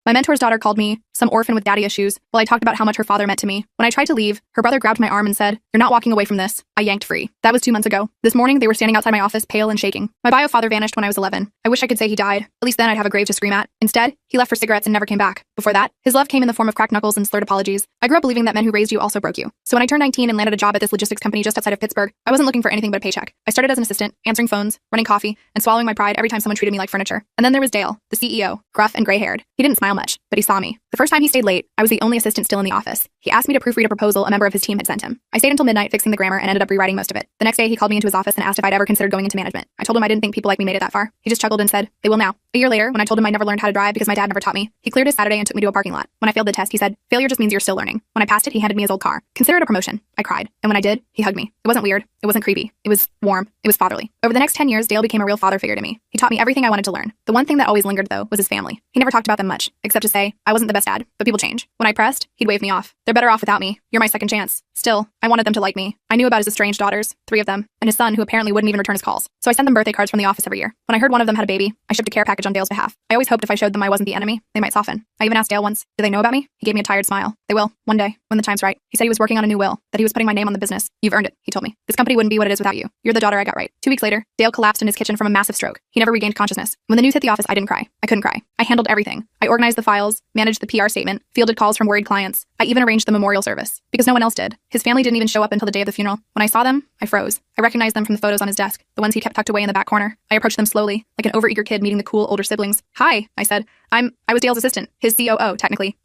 My mentor's daughter called me some orphan with daddy issues while I talked about how much her father meant to me. When I tried to leave, her brother grabbed my arm and said, "You're not walking away from this." I yanked free. That was 2 months ago. This morning, they were standing outside my office, pale and shaking. My bio father vanished when I was 11. I wish I could say he died. At least then I'd have a grave to scream at. Instead, he left for cigarettes and never came back. Before that, his love came in the form of cracked knuckles and slurred apologies. I grew up believing that men who raised you also broke you. So when I turned 19 and landed a job at this logistics company just outside of Pittsburgh, I wasn't looking for anything but a paycheck. I started as an assistant, answering phones, running coffee, and swallowing my pride every time someone treated me like furniture. And then there was Dale, the CEO, gruff and gray-haired. He didn't smile much, but he saw me. The first time he stayed late, I was the only assistant still in the office. He asked me to proofread a proposal a member of his team had sent him. I stayed until midnight fixing the grammar and ended up rewriting most of it. The next day, he called me into his office and asked if I'd ever considered going into management. I told him I didn't think people like me made it that far. He just chuckled and said, "They will now." A year later, when I told him I never learned how to drive because my dad never taught me, he cleared his Saturday and took me to a parking lot. When I failed the test, he said, "Failure just means you're still learning." When I passed it, he handed me his old car. "Consider it a promotion." I cried. And when I did, he hugged me. It wasn't weird. It wasn't creepy. It was warm. It was fatherly. Over the next 10 years, Dale became a real father figure to me. He taught me everything I wanted to learn. The one thing that always lingered, though, was his family. He never talked about them much, except to say, I wasn't the best dad, but people change. When I pressed, he'd wave me off. "They're better off without me. You're my second chance." Still, I wanted them to like me. I knew about his estranged daughters, 3 of them, and his son who apparently wouldn't even return his calls. So I sent them birthday cards from the office every year. When I heard one of them had a baby, I shipped a care package on Dale's behalf. I always hoped if I showed them I wasn't the enemy, they might soften. I even asked Dale once, "Do they know about me?" He gave me a tired smile. "They will, one day, when the time's right." He said he was working on a new will, that he was putting my name on the business. "You've earned it," he told me. "This company wouldn't be what it is without you. You're the daughter I got right." 2 weeks later, Dale collapsed in his kitchen from a massive stroke. He never regained consciousness. When the news hit the office, I didn't cry. I couldn't cry. I handled everything. I organized the files, managed the PR statement, fielded calls from worried clients. I even arranged the memorial service, because no one else did. His family didn't even show up until the day of the funeral. When I saw them, I froze. I recognized them from the photos on his desk, the ones he kept tucked away in the back corner. I approached them slowly, like an overeager kid meeting the cool older siblings. "Hi," I said. I was Dale's assistant, his COO, technically.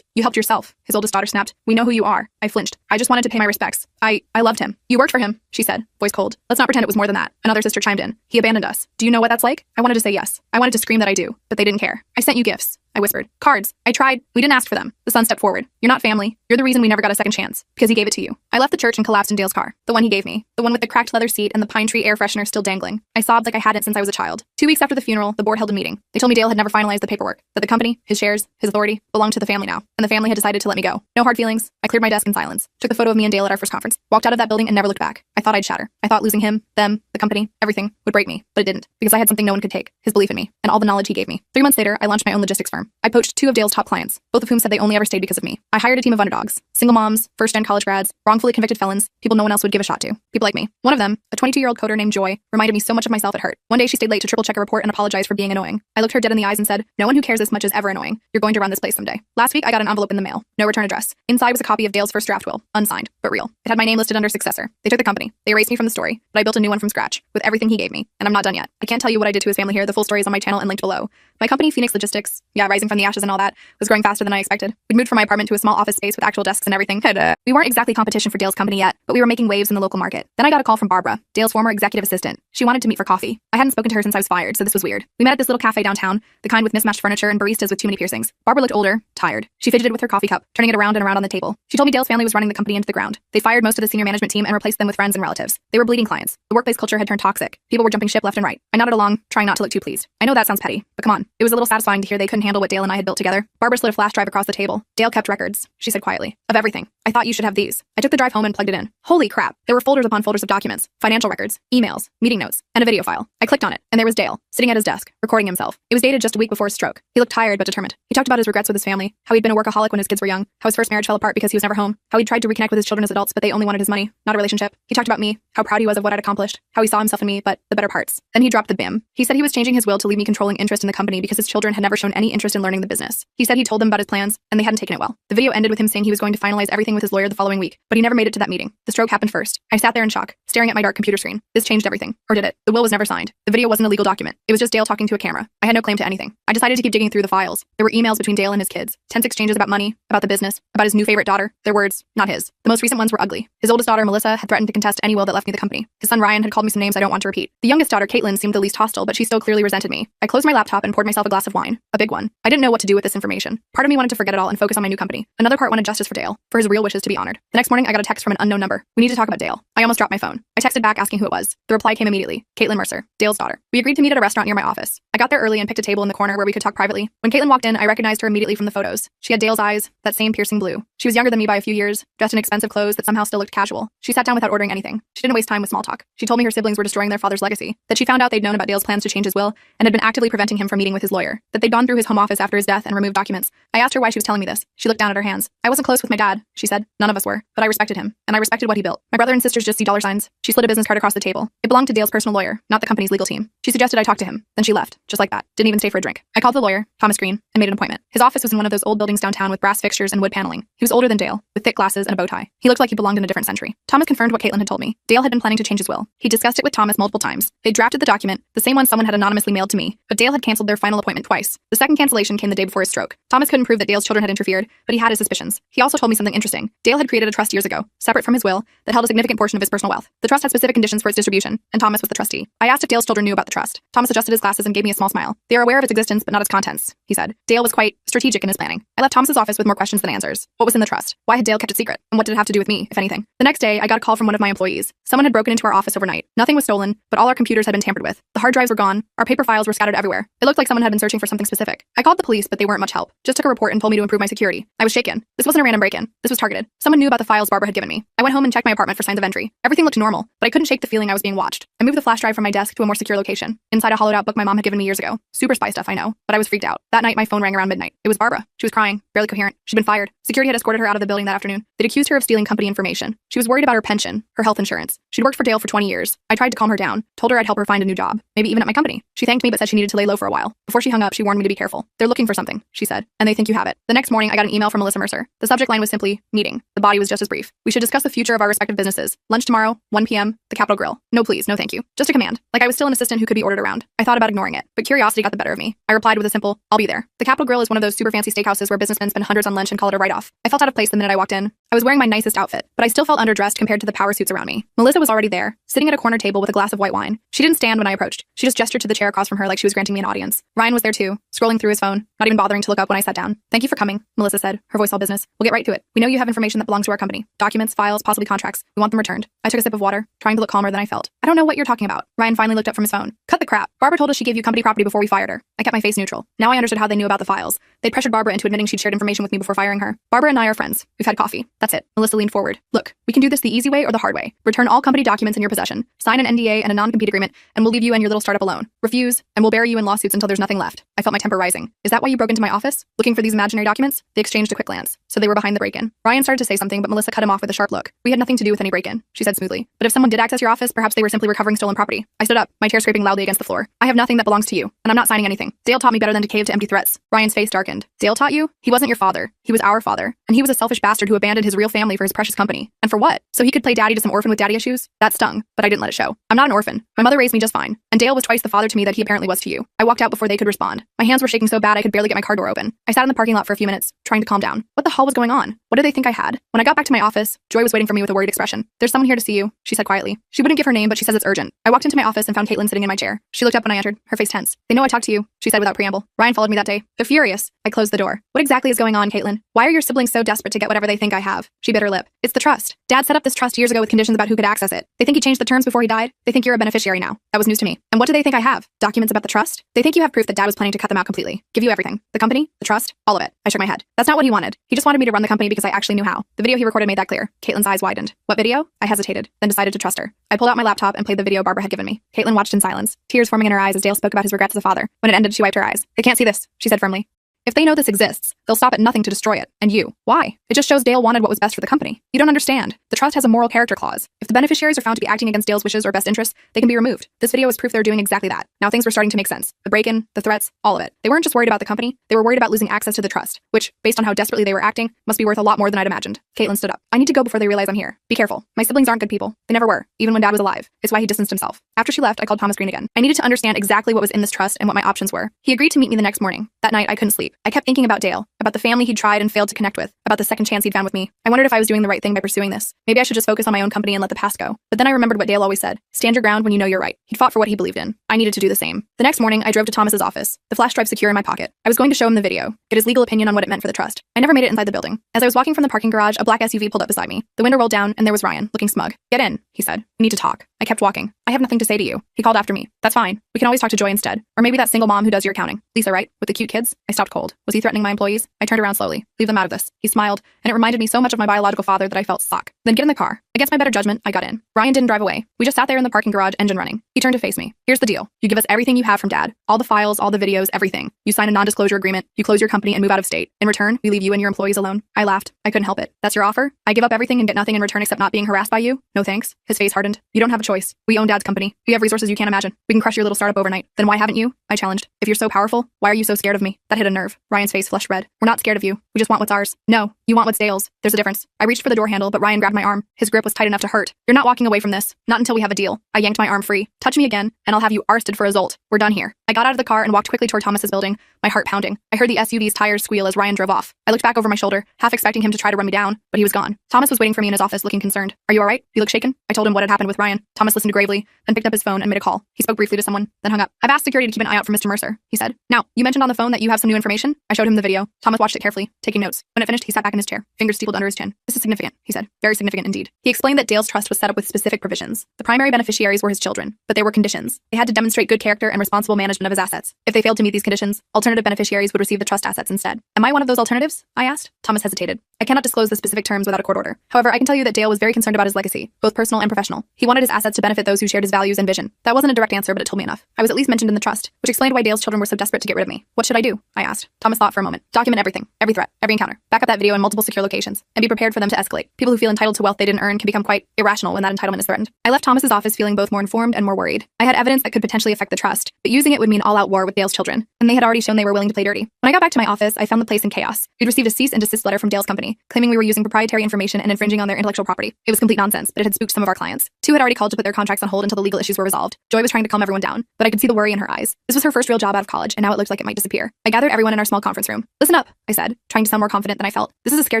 You helped yourself," his oldest daughter snapped. "We know who you are." I flinched. I just wanted to pay my respects. I loved him. "You worked for him," she said, voice cold. "Let's not pretend it was more than that." Another sister chimed in. "He abandoned us. Do you know what that's like?" I wanted to say yes. I wanted to scream that I do, but they didn't care. "I sent you gifts," I whispered. "Cards. I tried. We didn't ask for them." The son stepped forward. "You're not family. You're the reason we never got a second chance, because he gave it to you." I left the church and collapsed in Dale's car, the one he gave me, the one with the cracked leather seat and the pine tree air freshener still dangling. I sobbed like I hadn't since I was a child. 2 weeks after the funeral, the board held a meeting. They told me Dale had never finalized the paperwork, that the company, his shares, his authority, belonged to the family now, and the family had decided to let me go. No hard feelings. I cleared my desk in silence, took the photo of me and Dale at our first conference, walked out of that building and never looked back. I thought I'd shatter. I thought losing him, them, the company, everything would break me, but it didn't, because I had something no one could take, his belief in me, and all the knowledge he gave me. 3 months later, I launched my own logistics firm. I poached 2 of Dale's top clients, both of whom said they only ever stayed because of me. I hired a team of underdogs, single moms, first-gen college grads, wrongfully convicted felons, people no one else would give a shot to. People like me. One of them, a 22-year-old coder named Joy, reminded me so much of myself it hurt. One day she stayed late to triple-check a report and apologized for being annoying. I looked her dead in the eyes and said, "No one who cares this much is ever annoying. You're going to run this place someday." Last week, I got an envelope in the mail. No return address. Inside was a copy of Dale's first draft will, unsigned, but real. It had my name listed under successor. They took the company. They erased me from the story, but I built a new one from scratch, with everything he gave me, and I'm not done yet. I can't tell you what I did to his family here. The full story is on my channel and linked below. My company, Phoenix Logistics, rising from the ashes and all that, was growing faster than I expected. We'd moved from my apartment to a small office space with actual desks and everything. We weren't exactly competition for Dale's company yet, but we were making waves in the local market. Then I got a call from Barbara, Dale's former executive assistant. She wanted to meet for coffee. I hadn't spoken to her since I was fired, so this was weird. We met at this little cafe downtown, the kind with mismatched furniture and baristas with too many piercings. Barbara looked older, tired. She fidgeted with her coffee cup, turning it around and around on the table. She told me Dale's family was running the company into the ground. They fired most of the senior management team and replaced them with friends and relatives. They were bleeding clients. The workplace culture had turned toxic. People were jumping ship left and right. I nodded along, trying not to look too pleased. I know that sounds petty, but come on. It was a little satisfying to hear they couldn't handle what Dale and I had built together. Barbara slid a flash drive across the table. "Dale kept records," she said quietly, "of everything. I thought you should have these." I took the drive home and plugged it in. Holy crap. There were folders upon folders of documents, financial records, emails, meeting notes, and a video file. I clicked on it, and there was Dale, sitting at his desk, recording himself. It was dated just a week before his stroke. He looked tired but determined. He talked about his regrets with his family, how he'd been a workaholic when his kids were young, how his first marriage fell apart because he was never home, how he'd tried to reconnect with his children as adults but they only wanted his money, not a relationship. He talked about me, how proud he was of what I'd accomplished, how he saw himself in me, but the better parts. Then he dropped the BIM. He said he was changing his will to leave me controlling interest in the company because his children had never shown any interest in learning the business. He said he told them about his plans, and they hadn't taken it well. The video ended with him saying he was going to finalize everything with his lawyer the following week, but he never made it to that meeting. The stroke happened first. I sat there in shock, staring at my dark computer screen. This changed everything. Or did it? The will was never signed. The video wasn't a legal document. It was just Dale talking to a camera. I had no claim to anything. I decided to keep digging through the files. There were emails between Dale and his kids, tense exchanges about money, about the business, about his new favorite daughter. Their words, not his. The most recent ones were ugly. His oldest daughter, Melissa, had threatened to contest any will that left me the company. His son, Ryan, had called me some names I don't want to repeat. The youngest daughter, Caitlin, seemed the least hostile, but she still clearly resented me. I closed my laptop and poured myself a glass of wine. A big one. I didn't know what to do with this information. Part of me wanted to forget it all and focus on my new company. Another part wanted justice for Dale, for his real wishes to be honored. The next morning, I got a text from an unknown number. "We need to talk about Dale." I almost dropped my phone. I texted back asking who it was. The reply came immediately. Caitlin Mercer, Dale's daughter. We agreed to meet at a restaurant near my office. I got there early and picked a table in the corner where we could talk privately. When Caitlin walked in, I recognized her immediately from the photos. She had Dale's eyes, that same piercing blue, She was younger than me by a few years, dressed in expensive clothes that somehow still looked casual. She sat down without ordering anything. She didn't waste time with small talk. She told me her siblings were destroying their father's legacy, that she found out they'd known about Dale's plans to change his will and had been actively preventing him from meeting with his lawyer, that they'd gone through his home office after his death and removed documents. I asked her why she was telling me this. She looked down at her hands. I wasn't close with my dad, she said. None of us were, but I respected him, and I respected what he built. My brother and sisters just see dollar signs. She slid a business card across the table. It belonged to Dale's personal lawyer, not the company's legal team. She suggested I talk to him. Then she left, just like that. Didn't even stay for a drink. I called the lawyer, Thomas Green, and made an appointment. His office was in one of those old buildings downtown with brass fixtures and wood paneling. He was older than Dale, with thick glasses and a bow tie. He looked like he belonged in a different century. Thomas confirmed what Caitlin had told me. Dale had been planning to change his will. He discussed it with Thomas multiple times. They drafted the document, the same one someone had anonymously mailed to me, but Dale had canceled their final appointment twice. The second cancellation came the day before his stroke. Thomas couldn't prove that Dale's children had interfered, but he had his suspicions. He also told me something interesting. Dale had created a trust years ago, separate from his will, that held a significant portion of his personal wealth. The trust had specific conditions for its distribution, and Thomas was the trustee. I asked if Dale's children knew about the trust. Thomas adjusted his glasses and gave me a small smile. They are aware of its existence, but not its contents, he said. Dale was quite strategic in his planning. I left Thomas's office with more questions than answers. What was in the trust? Why had Dale kept it secret? And what did it have to do with me, if anything? The next day, I got a call from one of my employees. Someone had broken into our office overnight. Nothing was stolen, but all our computers had been tampered with. The hard drives were gone. Our paper files were scattered everywhere. It looked like someone had been searching for something specific. I called the police, but they weren't much help. Just took a report and told me to improve my security. I was shaken. This wasn't a random break-in. This was targeted. Someone knew about the files Barbara had given me. I went home and checked my apartment for signs of entry. Everything looked normal, but I couldn't shake the feeling I was being watched. I moved the flash drive from my desk to a more secure location, inside a hollowed-out book my mom had given me years ago. Super spy stuff, I know, but I was freaked out. That night, my phone rang around midnight. It was Barbara. She was crying, barely coherent. She'd been fired. Security had escorted her out of the building that afternoon. They'd accused her of stealing company information. She was worried about her pension, her health insurance. She'd worked for Dale for 20 years. I tried to calm her down, told her I'd help her find a new job, maybe even at my company. She thanked me but said she needed to lay low for a while. Before she hung up, she warned me to be careful. They're looking for something, she said, and they think you have it. The next morning, I got an email from Melissa Mercer. The subject line was simply, meeting. The body was just as brief. We should discuss the future of our respective businesses. Lunch tomorrow, 1 p.m., the Capitol Grill. No please, no thank you. Just a command. Like I was still an assistant who could be ordered around. I thought about ignoring it, but curiosity got the better of me. I replied with a simple, I'll be there. The Capitol Grill is one of those super fancy steakhouses where businessmen spend hundreds on lunch and call it a write-off. I felt out of place the minute I walked in. I was wearing my nicest outfit, but I still felt underdressed compared to the power suits around me. Melissa was already there, sitting at a corner table with a glass of white wine. She didn't stand when I approached. She just gestured to the chair across from her like she was granting me an audience. Ryan was there too, scrolling through his phone, not even bothering to look up when I sat down. Thank you for coming, Melissa said, her voice all business. We'll get right to it. We know you have information that belongs to our company. Documents, files, possibly contracts. We want them returned. I took a sip of water, trying to look calmer than I felt. I don't know what you're talking about. Ryan finally looked up from his phone. Cut the crap. Barbara told us she gave you company property before we fired her. I kept my face neutral. Now I understood how they knew about the files. They'd pressured Barbara into admitting she'd shared information with me before firing her. Barbara and I are friends. We've had coffee. That's it. Melissa leaned forward. Look, we can do this the easy way or the hard way. Return all company documents in your possession. Sign an NDA and a non-compete agreement, and we'll leave you and your little startup alone. Refuse, and we'll bury you in lawsuits until there's nothing left. I felt my temper rising. Is that why you broke into my office? Looking for these imaginary documents? They exchanged a quick glance. So they were behind the break-in. Ryan started to say something, but Melissa cut him off with a sharp look. We had nothing to do with any break-in, she said smoothly. But if someone did access your office, perhaps they were simply recovering stolen property. I stood up, my chair scraping loudly against the floor. I have nothing that belongs to you, and I'm not signing anything. Dale taught me better than to cave to empty threats. Ryan's face darkened. Dale taught you? He wasn't your father. He was our father. And he was a selfish bastard who abandoned his real family for his precious company. And for what? So he could play daddy to some orphan with daddy issues? That stung, but I didn't let it show. I'm not an orphan. My mother raised me just fine. And Dale was twice the father to me that he apparently was to you. I walked out before they could respond. My hands were shaking so bad I could barely get my car door open. I sat in the parking lot for a few minutes, trying to calm down. What the hell was going on? What did they think I had? When I got back to my office, Joy was waiting for me with a worried expression. There's someone here to see you, she said quietly. She wouldn't give her name, but she says it's urgent. I walked into my office and found Caitlin sitting in my chair. She looked up when I entered, her face tense. They know I talked to you, she said without preamble. Ryan followed me that day. They're furious. I closed the door. What exactly is going on, Caitlin? Why are your siblings so desperate to get whatever they think I have? She bit her lip. It's the trust. Dad set up this trust years ago with conditions about who could access it. They think he changed the terms before he died. They think you're a beneficiary now. That was news to me. And what do they think I have? Documents about the trust? They think you have proof that Dad was planning to cut them out completely. Give you everything. The company, the trust, all of it. I shook my head. That's not what he wanted. He just wanted me to run the company because I actually knew how. The video he recorded made that clear. Caitlin's eyes widened. What video? I hesitated, then decided to trust her. I pulled out my laptop and played the video Barbara had given me. Caitlin watched in silence, tears forming in her eyes as Dale spoke about his regrets as a father. When it ended, she wiped her eyes. They can't see this, she said firmly. If they know this exists, they'll stop at nothing to destroy it. And you. Why? It just shows Dale wanted what was best for the company. You don't understand. The trust has a moral character clause. If the beneficiaries are found to be acting against Dale's wishes or best interests, they can be removed. This video is proof they're doing exactly that. Now things were starting to make sense. The break-in, the threats, all of it. They weren't just worried about the company, they were worried about losing access to the trust, which, based on how desperately they were acting, must be worth a lot more than I'd imagined. Caitlin stood up. I need to go before they realize I'm here. Be careful. My siblings aren't good people. They never were, even when Dad was alive. It's why he distanced himself. After she left, I called Thomas Green again. I needed to understand exactly what was in this trust and what my options were. He agreed to meet me the next morning. That night, I couldn't sleep. I kept thinking about Dale, about the family he'd tried and failed to connect with, about the second chance he'd found with me. I wondered if I was doing the right thing by pursuing this. Maybe I should just focus on my own company and let the past go. But then I remembered what Dale always said. Stand your ground when you know you're right. He'd fought for what he believed in. I needed to do the same. The next morning, I drove to Thomas's office, the flash drive secure in my pocket. I was going to show him the video, get his legal opinion on what it meant for the trust. I never made it inside the building. As I was walking from the parking garage, a black SUV pulled up beside me. The window rolled down, and there was Ryan, looking smug. "Get in," he said. "We need to talk." I kept walking. "I have nothing to say to you." He called after me. "That's fine. We can always talk to Joy instead. Or maybe that single mom who does your accounting. Lisa, right? With the cute kids?" I stopped cold. Was he threatening my employees? I turned around slowly. "Leave them out of this." He smiled, and it reminded me so much of my biological father that I felt suck. "Then get in the car." Against my better judgment, I got in. Ryan didn't drive away. We just sat there in the parking garage, engine running. He turned to face me. "Here's the deal. You give us everything you have from Dad. All the files, all the videos, everything. You sign a non-disclosure agreement. You close your company and move out of state. In return, we leave you and your employees alone." I laughed. I couldn't help it. "That's your offer? I give up everything and get nothing in return except not being harassed by you? No thanks." His face hardened. "You don't have a choice. We own Dad's company. We have resources you can't imagine. We can crush your little startup overnight. Then why haven't you?" I challenged. "If you're so powerful, why are you so scared of me?" That hit a nerve. Ryan's face flushed red. "We're not scared of you. We just want what's ours." "No, you want what's Dale's. There's a difference." I reached for the door handle, but Ryan grabbed my arm. His grip was tight enough to hurt. "You're not walking away from this. Not until we have a deal." I yanked my arm free. "Touch me again, and I'll have you arsted for assault. We're done here." I got out of the car and walked quickly toward Thomas's building, my heart pounding. I heard the SUV's tires squeal as Ryan drove off. I looked back over my shoulder, half expecting him to try to run me down, but he was gone. Thomas was waiting for me in his office, looking concerned. "Are you all right? You look shaken." I told him what had happened with Ryan. Thomas listened gravely, then picked up his phone and made a call. He spoke briefly to someone, then hung up. "I've asked security to keep an eye out for Mr. Mercer," he said. "Now, you mentioned on the phone that you have some new information." I showed him the video. Thomas watched it carefully, taking notes. When it finished, he sat back in his chair, fingers steepled under his chin. "This is significant," he said. "Very significant indeed." He explained that Dale's trust was set up with specific provisions. The primary beneficiaries were his children, but there were conditions. They had to demonstrate good character and responsible management of his assets. If they failed to meet these conditions, alternative beneficiaries would receive the trust assets instead. "Am I one of those alternatives?" I asked. Thomas hesitated. "I cannot disclose the specific terms without a court order. However, I can tell you that Dale was very concerned about his legacy, both personal and professional. He wanted his assets to benefit those who shared his values and vision." That wasn't a direct answer, but it told me enough. I was at least mentioned in the trust, which explained why Dale's children were so desperate to get rid of me. "What should I do?" I asked. Thomas thought for a moment. "Document everything, every threat, every encounter. Back up that video in multiple secure locations, and be prepared for them to escalate. People who feel entitled to wealth they didn't earn can become quite irrational when that entitlement is threatened." I left Thomas's office feeling both more informed and more worried. I had evidence that could potentially affect the trust, but using it would mean all-out war with Dale's children, and they had already shown they were willing to play dirty. When I got back to my office, I found the place in chaos. We'd received a cease and desist letter from Dale's company, claiming we were using proprietary information and infringing on their intellectual property. It was complete nonsense, but it had spooked some of our clients. Two had already called to put their contracts on hold until the legal issues were resolved. Joy was trying to calm everyone down, but I could see the worry in her eyes. This was her first real job out of college, and now it looked like it might disappear. I gathered everyone in our small conference room. "Listen up," I said, trying to sound more confident than I felt. "This is a scare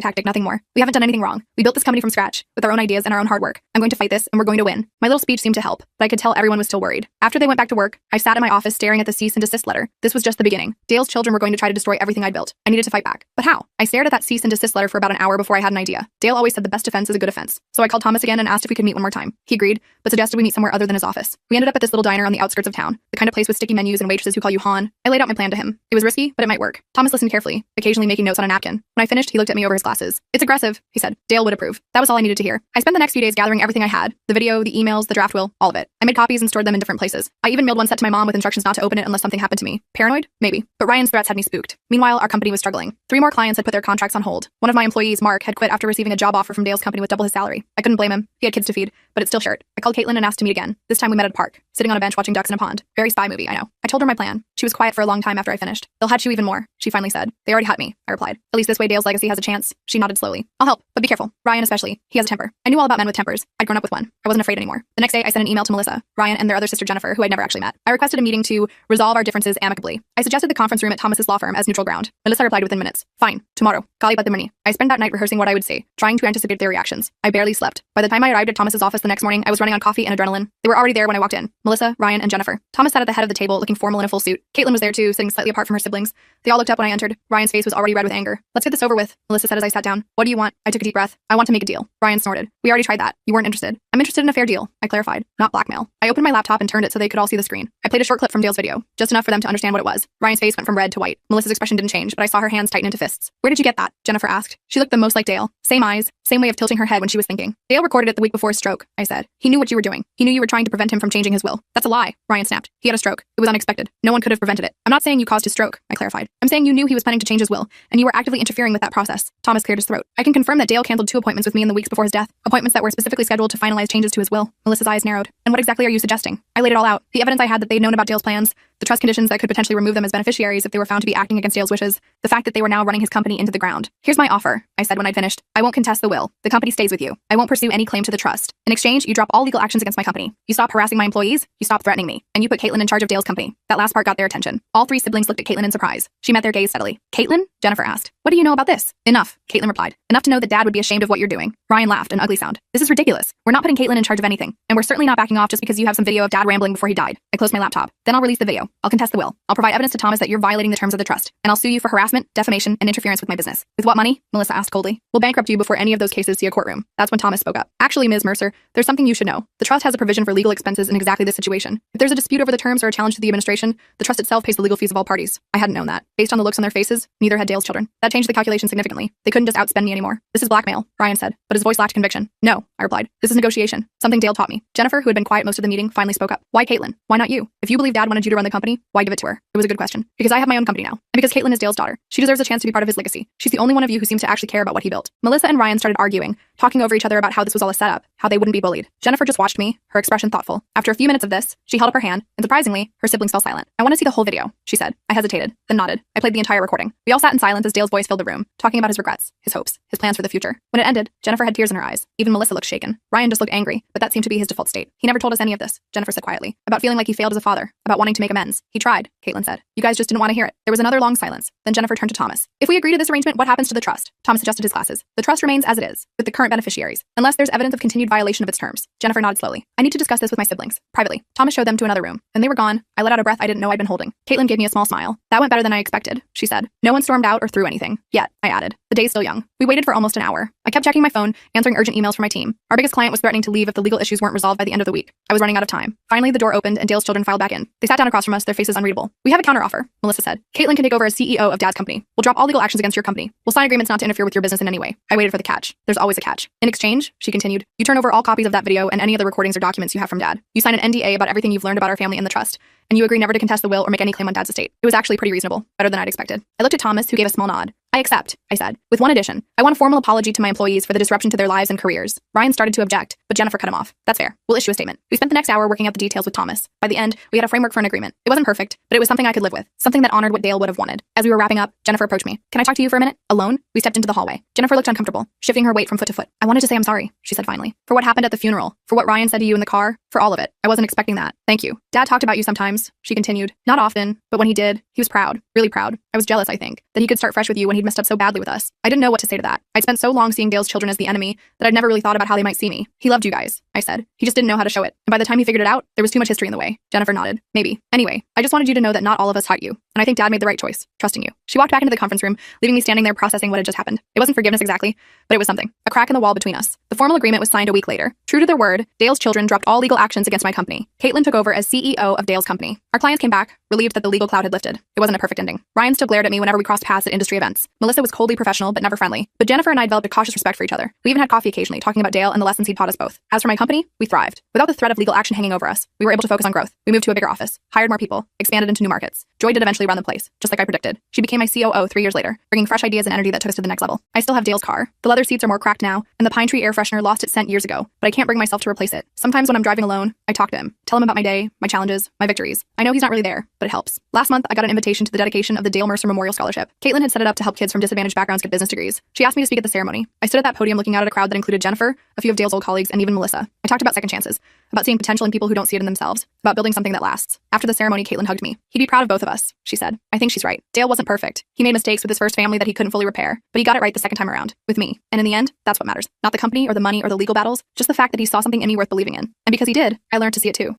tactic, nothing more. We haven't done anything wrong. We built this company from scratch, with our own ideas and our own hard work. I'm going to fight this, and we're going to win." My little speech seemed to help, but I could tell everyone was still worried. After they went back to work, I sat in my office staring at the cease and desist letter. This was just the beginning. Dale's children were going to try to destroy everything I'd built. I needed to fight back. But how? I stared at that cease and desist letter for about an hour before I had an idea. Dale always said the best defense is a good offense. So I called Thomas again and asked if we could meet one more time. He agreed, but suggested we meet somewhere other than his office. We ended up at this little diner on the outskirts of town, the kind of place with sticky menus and waitresses who call you Han. I laid out my plan to him. It was risky, but it might work. Thomas listened carefully, occasionally making notes on a napkin. When I finished, he looked at me over his glasses. "It's aggressive," he said. "Dale would approve." That was all I needed to hear. I spent the next few days gathering everything I had, the video, the emails, the draft will, all of it. I made copies and stored them in different places. I even mailed one set to my mom with instructions not to open it unless something happened to me. Paranoid? Maybe. But Ryan's threats had me spooked. Meanwhile, our company was struggling. 3 more clients had put their contracts on hold. One of my employees, Mark, had quit after receiving a job offer from Dale's company with double his salary. I couldn't blame him. He had kids to feed, but it still hurt. I called Caitlin and asked to meet again. This time we met at a park, sitting on a bench watching ducks in a pond. Very spy movie, I know. I told her my plan. She was quiet for a long time after I finished. "They'll hatch you even more," she finally said. "They already had me," I replied. "At least this way Dale's legacy has a chance." She nodded slowly. "I'll help, but be careful. Ryan especially. He has a temper." I knew all about men with tempers. I'd grown up with one. I wasn't afraid anymore. The next day, I sent an email to Melissa, Ryan, and their other sister Jennifer, who I'd never actually met. I requested a meeting to resolve our differences amicably. I suggested the conference room at Thomas's law firm as neutral ground. Melissa replied within minutes. "Fine. Tomorrow. Kali Badimani." I spent that night rehearsing what I would say, trying to anticipate their reactions. I barely slept. By the time I arrived at Thomas's office the next morning, I was running on coffee and adrenaline. They were already there when I walked in. Melissa, Ryan, and Jennifer. Thomas sat at the head of the table, looking formal in a full suit. Caitlin was there too, sitting slightly apart from her siblings. They all looked up when I entered. Ryan's face was already red with anger. "Let's get this over with," Melissa said as I sat down. "What do you want?" I took a deep breath. "I want to make a deal." Ryan snorted. "We already tried that. You weren't interested." "I'm interested in a fair deal," I clarified. "Not blackmail." I opened my laptop and turned it so they could all see the screen. I played a short clip from Dale's video, just enough for them to understand what it was. Ryan's face went from red to white. Melissa's expression didn't change, but I saw her hands tighten into fists. "Where did you get that?" Jennifer asked. She looked the most like Dale. Same eyes, same way of tilting her head when she was thinking. "Dale recorded it the week before his stroke," I said. "He knew what you were doing. He knew you were trying to prevent him from changing his will." "That's a lie," Ryan snapped. "He had a stroke. It was unexpected. No one could have prevented it." "I'm not saying you caused his stroke," I clarified. "I'm saying you knew he was planning to change his will, and you were actively interfering with that process." Thomas cleared his throat. "I can confirm that Dale canceled 2 appointments with me in the weeks before his death, appointments that were specifically scheduled to finalize changes to his will." Melissa's eyes narrowed. "And what exactly are you suggesting?" I laid it all out. The evidence I had that they'd known about Dale's plans, the trust conditions that could potentially remove them as beneficiaries if they were found to be acting against Dale's wishes, the fact that they were now running his company into the ground. "Here's my offer," I said when I'd finished. "I won't contest the will. The company stays with you. I won't pursue any claim to the trust. In exchange, you drop all legal actions against my company. You stop harassing my employees, you stop threatening me, and you put Caitlin in charge of Dale's company." That last part got their attention. All 3 siblings looked at Caitlin in surprise. She met their gaze steadily. "Caitlin?" Jennifer asked. What do you know about this? Enough, Caitlin replied. Enough to know that Dad would be ashamed of what you're doing. Ryan laughed, an ugly sound. This is ridiculous. We're not putting Caitlin in charge of anything, and we're certainly not backing off just because you have some video of Dad rambling before he died. I closed my laptop. Then I'll release the video. I'll contest the will. I'll provide evidence to Thomas that you're violating the terms of the trust, and I'll sue you for harassment, defamation, and interference with my business. With what money? Melissa asked coldly. We'll bankrupt you before any of those cases see a courtroom. That's when Thomas spoke up. Actually, Ms. Mercer, there's something you should know. The trust has a provision for legal expenses in exactly this situation. If there's a dispute over the terms or a challenge to the administration, the trust itself pays the legal fees of all parties. I hadn't known that. Based on the looks on their faces, neither had Dale's children. That changed the calculation significantly. They couldn't just outspend me anymore. This is blackmail, Ryan said, but his voice lacked conviction. No, I replied. This is negotiation. Something Dale taught me. Jennifer, who had been quiet most of the meeting, finally spoke up. Why Caitlin? Why not you? If you believe Dad wanted you to run the company, why give it to her? It was a good question. Because I have my own company now. And because Caitlin is Dale's daughter. She deserves a chance to be part of his legacy. She's the only one of you who seems to actually care about what he built. Melissa and Ryan started arguing, talking over each other about how this was all a setup, how they wouldn't be bullied. Jennifer just watched me, her expression thoughtful. After a few minutes of this, she held up her hand, and surprisingly, her siblings fell silent. I want to see the whole video, she said. I hesitated, then nodded. I played the entire recording. We all sat in silence as Dale's voice filled the room, talking about his regrets, his hopes, his plans for the future. When it ended, Jennifer had tears in her eyes. Even Melissa looked shaken. Ryan just looked angry, but that seemed to be his default state. He never told us any of this, Jennifer said quietly. About feeling like he failed as a father, about wanting to make amends. He tried, Caitlin said. You guys just didn't want to hear it. There was another long silence. Then Jennifer turned to Thomas. If we agree to this arrangement, what happens to the trust? Thomas adjusted his glasses. The trust remains as it is, with the current beneficiaries, unless there's evidence of continued violation of its terms. Jennifer nodded slowly. I need to discuss this with my siblings, privately. Thomas showed them to another room. When they were gone, I let out a breath I didn't know I'd been holding. Caitlin gave me a small smile. That went better than I expected, she said. No one stormed out or threw anything. Yet, I added. The day's still young. We waited for almost an hour. I kept checking my phone, answering urgent emails from my team. Our biggest client was threatening to leave if the legal issues weren't resolved by the end of the week. I was running out of time. Finally, the door opened and Dale's children filed back in. They sat down across from us, their faces unreadable. We have a counteroffer, Melissa said. Caitlin can take over as CEO of Dad's company. We'll drop all legal actions against your company. We'll sign agreements not to interfere with your business in any way. I waited for the catch. There's always a catch. In exchange, she continued, you turn over all copies of that video and any other recordings or documents you have from Dad. You sign an NDA about everything you've learned about our family and the trust. And you agree never to contest the will or make any claim on Dad's estate. It was actually pretty reasonable, better than I'd expected. I looked at Thomas, who gave a small nod. I accept, I said, with one addition. I want a formal apology to my employees for the disruption to their lives and careers. Ryan started to object, but Jennifer cut him off. That's fair. We'll issue a statement. We spent the next hour working out the details with Thomas. By the end, we had a framework for an agreement. It wasn't perfect, but it was something I could live with. Something that honored what Dale would have wanted. As we were wrapping up, Jennifer approached me. Can I talk to you for a minute? Alone? We stepped into the hallway. Jennifer looked uncomfortable, shifting her weight from foot to foot. I wanted to say I'm sorry, she said finally. For what happened at the funeral. For what Ryan said to you in the car. For all of it. I wasn't expecting that. Thank you. Dad talked about you sometimes, she continued. Not often, but when he did, he was proud. Really proud. I was jealous, I think, that he could start fresh with you when he'd messed up so badly with us. I didn't know what to say to that. I'd spent so long seeing Dale's children as the enemy that I'd never really thought about how they might see me. He loved you guys, I said. He just didn't know how to show it. And by the time he figured it out, there was too much history in the way. Jennifer nodded. Maybe. Anyway, I just wanted you to know that not all of us hurt you. And I think Dad made the right choice, trusting you. She walked back into the conference room, leaving me standing there processing what had just happened. It wasn't forgiveness exactly, but it was something. A crack in the wall between us. The formal agreement was signed a week later. True to their word, Dale's children dropped all legal actions against my company. Caitlin took over as CEO of Dale's company. Our clients came back, relieved that the legal cloud had lifted. It wasn't a perfect ending. Ryan still glared at me whenever we crossed paths at industry events. Melissa was coldly professional, but never friendly. But Jennifer and I developed a cautious respect for each other. We even had coffee occasionally, talking about Dale and the lessons he'd taught us both. As for my company, we thrived. Without the threat of legal action hanging over us, we were able to focus on growth. We moved to a bigger office, hired more people, expanded into new markets. Joy did eventually run the place, just like I predicted. She became my COO 3 years later, bringing fresh ideas and energy that took us to the next level. I still have Dale's car. The leather seats are more cracked now, and the pine tree air freshener lost its scent years ago, but I can't bring myself to replace it. Sometimes when I'm driving alone, I talk to him, tell him about my day, my challenges, my victories. I know he's not really there, but it helps. Last month, I got an invitation to the dedication of the Dale Mercer Memorial Scholarship. Caitlin had set it up to help kids from disadvantaged backgrounds get business degrees. She asked me to speak at the ceremony. I stood at that podium looking out at a crowd that included Jennifer, a few of Dale's old colleagues, and even Melissa. I talked about second chances, about seeing potential in people who don't see it in themselves, about building something that lasts. After the ceremony, Caitlin hugged me. He'd be proud of both of us, she said. I think she's right. Dale wasn't perfect. He made mistakes with his first family that he couldn't fully repair, but he got it right the second time around, with me. And in the end, that's what matters. Not the company or the money or the legal battles, just the fact that he saw something in me worth believing in. And because he did, I learned to see it too.